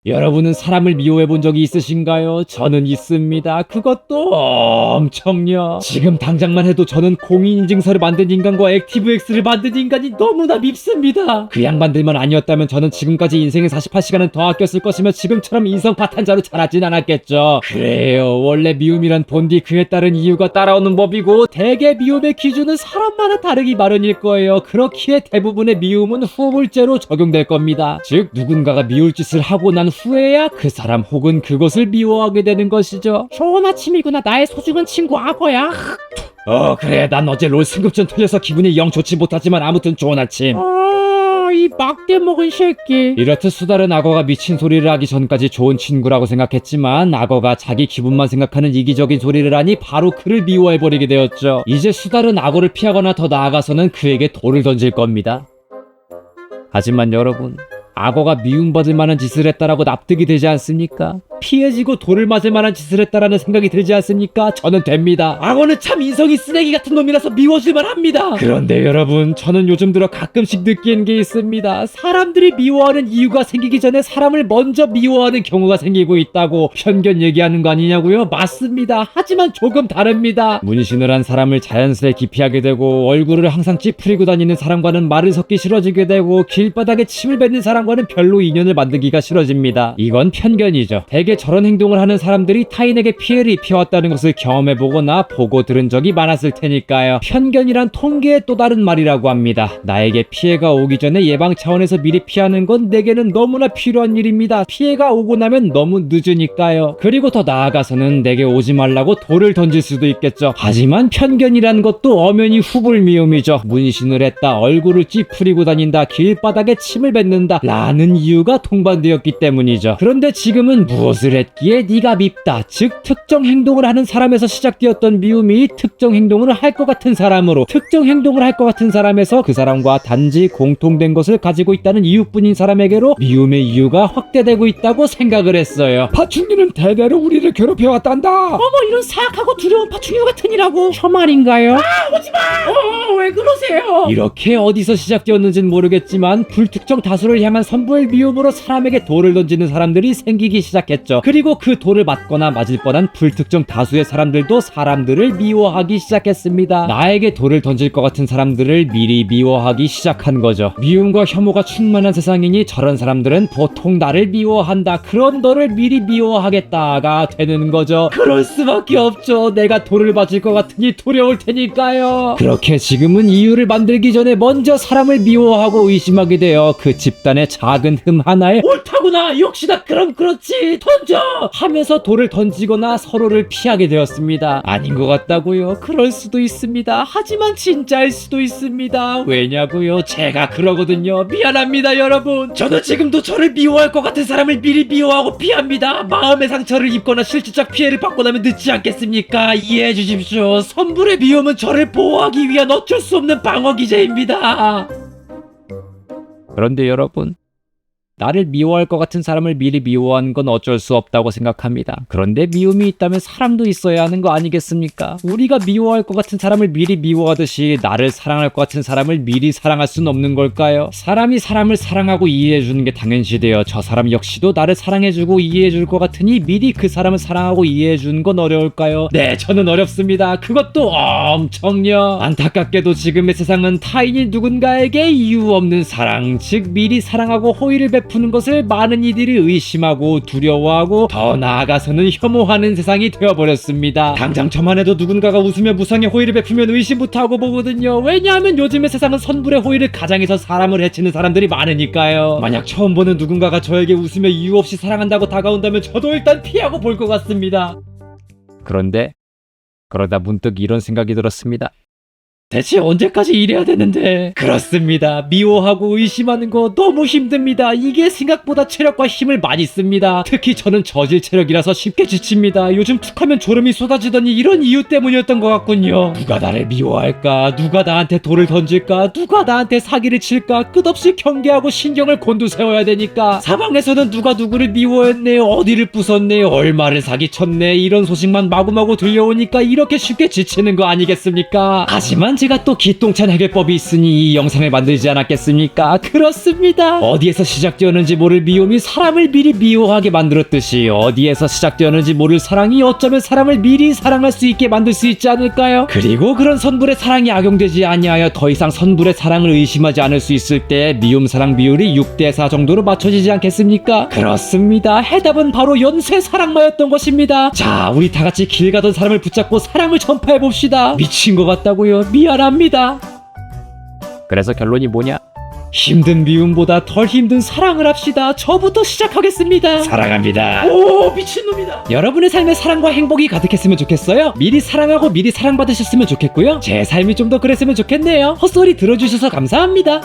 여러분은 사람을 미워해 본 적이 있으신가요? 저는 있습니다. 그것도 엄청요. 지금 당장만 해도 저는 공인인증서를 만든 인간과 액티브엑스를 만든 인간이 너무나 밉습니다. 그 양반들만 아니었다면 저는 지금까지 인생의 48시간은 더 아꼈을 것이며 지금처럼 인성파탄자로 자라진 않았겠죠. 그래요. 원래 미움이란 본디 그에 따른 이유가 따라오는 법이고 대개 미움의 기준은 사람마다 다르기 마련일 거예요. 그렇기에 대부분의 미움은 후불제로 적용될 겁니다. 즉 누군가가 미울 짓을 하고 난 후에야 그 사람 혹은 그것을 미워하게 되는 것이죠. 좋은 아침이구나. 나의 소중한 친구 악어야. 그래. 난 어제 롤 승급전 틀려서 기분이 영 좋지 못하지만 아무튼 좋은 아침. 이 막대 먹은 새끼. 이렇듯 수다른 악어가 미친 소리를 하기 전까지 좋은 친구라고 생각했지만 악어가 자기 기분만 생각하는 이기적인 소리를 하니 바로 그를 미워해버리게 되었죠. 이제 수다른 악어를 피하거나 더 나아가서는 그에게 돌을 던질 겁니다. 하지만 여러분, 악어가 미움받을 만한 짓을 했다라고 납득이 되지 않습니까? 피해지고 돌을 맞을 만한 짓을 했다라는 생각이 들지 않습니까? 저는 됩니다. 악어는 참 인성이 쓰레기 같은 놈이라서 미워질만 합니다. 그런데 여러분, 저는 요즘 들어 가끔씩 느끼는 게 있습니다. 사람들이 미워하는 이유가 생기기 전에 사람을 먼저 미워하는 경우가 생기고 있다고 편견 얘기하는 거 아니냐고요? 맞습니다. 하지만 조금 다릅니다. 문신을 한 사람을 자연스레 기피하게 되고 얼굴을 항상 찌푸리고 다니는 사람과는 말을 섞기 싫어지게 되고 길바닥에 침을 뱉는 사람과는 별로 인연을 만들기가 싫어집니다. 이건 편견이죠. 대개 저런 행동을 하는 사람들이 타인에게 피해를 입혀왔다는 것을 경험해보거나 보고 들은 적이 많았을 테니까요. 편견이란 통계의 또 다른 말이라고 합니다. 나에게 피해가 오기 전에 예방 차원에서 미리 피하는 건 내게는 너무나 필요한 일입니다. 피해가 오고 나면 너무 늦으니까요. 그리고 더 나아가서는 내게 오지 말라고 돌을 던질 수도 있겠죠. 하지만 편견이란 것도 엄연히 후불미움이죠. 문신을 했다, 얼굴을 찌푸리고 다닌다, 길바닥에 침을 뱉는다 라는 이유가 동반되었기 때문이죠. 그런데 지금은 무엇을 했기에 네가 밉다, 즉 특정 행동을 하는 사람에서 시작되었던 미움이 특정 행동을 할 것 같은 사람으로, 특정 행동을 할 것 같은 사람에서 그 사람과 단지 공통된 것을 가지고 있다는 이유뿐인 사람에게로 미움의 이유가 확대되고 있다고 생각을 했어요. 파충류는 대대로 우리를 괴롭혀왔단다. 어머, 이런 사악하고 두려운 파충류 같으니라고. 저 말인가요? 오지마. 왜 그러세요? 이렇게 어디서 시작되었는지는 모르겠지만 불특정 다수를 향한 선부의 미움으로 사람에게 돌을 던지는 사람들이 생기기 시작했죠. 그리고 그 돌을 맞거나 맞을 뻔한 불특정 다수의 사람들도 사람들을 미워하기 시작했습니다. 나에게 돌을 던질 것 같은 사람들을 미리 미워하기 시작한 거죠. 미움과 혐오가 충만한 세상이니 저런 사람들은 보통 나를 미워한다, 그런 너를 미리 미워하겠다가 되는 거죠. 그럴 수밖에 없죠. 내가 돌을 맞을 것 같으니 두려울 테니까요. 그렇게 지금은 이유를 만들기 전에 먼저 사람을 미워하고 의심하게 되어 그 집단의 작은 흠 하나에 옳다구나, 역시나 그럼 그렇지, 던져! 하면서 돌을 던지거나 서로를 피하게 되었습니다. 아닌 것 같다고요? 그럴 수도 있습니다. 하지만 진짜일 수도 있습니다. 왜냐고요? 제가 그러거든요. 미안합니다, 여러분. 저는 지금도 저를 미워할 것 같은 사람을 미리 미워하고 피합니다. 마음의 상처를 입거나 실질적 피해를 받고 나면 늦지 않겠습니까? 이해해 주십시오. 선불의 미움은 저를 보호하기 위한 어쩔 수 없는 방어 기제입니다. 그런데 여러분, 나를 미워할 것 같은 사람을 미리 미워하는 건 어쩔 수 없다고 생각합니다. 그런데 미움이 있다면 사랑도 있어야 하는 거 아니겠습니까? 우리가 미워할 것 같은 사람을 미리 미워하듯이 나를 사랑할 것 같은 사람을 미리 사랑할 수는 없는 걸까요? 사람이 사람을 사랑하고 이해해주는 게 당연시되어 저 사람 역시도 나를 사랑해주고 이해해줄 것 같으니 미리 그 사람을 사랑하고 이해해주는 건 어려울까요? 네, 저는 어렵습니다. 그것도 엄청요. 안타깝게도 지금의 세상은 타인이 누군가에게 이유 없는 사랑, 즉 미리 사랑하고 호의를 푸는 것을 많은 이들이 의심하고 두려워하고 더 나아가서는 혐오하는 세상이 되어버렸습니다. 당장 저만 해도 누군가가 웃으며 무상의 호의를 베푸면 의심부터 하고 보거든요. 왜냐하면 요즘의 세상은 선불의 호의를 가장해서 사람을 해치는 사람들이 많으니까요. 만약 처음 보는 누군가가 저에게 웃으며 이유 없이 사랑한다고 다가온다면 저도 일단 피하고 볼 것 같습니다. 그런데 그러다 문득 이런 생각이 들었습니다. 대체 언제까지 이래야 되는데? 그렇습니다. 미워하고 의심하는 거 너무 힘듭니다. 이게 생각보다 체력과 힘을 많이 씁니다. 특히 저는 저질 체력이라서 쉽게 지칩니다. 요즘 툭하면 졸음이 쏟아지더니 이런 이유 때문이었던 것 같군요. 누가 나를 미워할까? 누가 나한테 돌을 던질까? 누가 나한테 사기를 칠까? 끝없이 경계하고 신경을 곤두세워야 되니까. 사방에서는 누가 누구를 미워했네, 어디를 부쉈네, 얼마를 사기쳤네, 이런 소식만 마구마구 들려오니까 이렇게 쉽게 지치는 거 아니겠습니까? 하지만 제가 또 기똥찬 해결법이 있으니 이 영상을 만들지 않았겠습니까? 그렇습니다. 어디에서 시작되었는지 모를 미움이 사람을 미리 미워하게 만들었듯이 어디에서 시작되었는지 모를 사랑이 어쩌면 사람을 미리 사랑할 수 있게 만들 수 있지 않을까요? 그리고 그런 선불의 사랑이 악용되지 아니하여 더 이상 선불의 사랑을 의심하지 않을 수 있을 때 미움 사랑 비율이 6대4 정도로 맞춰지지 않겠습니까? 그렇습니다. 해답은 바로 연쇄 사랑마였던 것입니다. 자, 우리 다 같이 길 가던 사람을 붙잡고 사랑을 전파해 봅시다. 미친 것 같다고요? 미안합니다. 그래서 결론이 뭐냐? 힘든 미움보다 덜 힘든 사랑을 합시다. 저부터 시작하겠습니다. 사랑합니다. 오, 미친놈이다. 여러분의 삶에 사랑과 행복이 가득했으면 좋겠어요. 미리 사랑하고 미리 사랑받으셨으면 좋겠고요. 제 삶이 좀 더 그랬으면 좋겠네요. 헛소리 들어주셔서 감사합니다.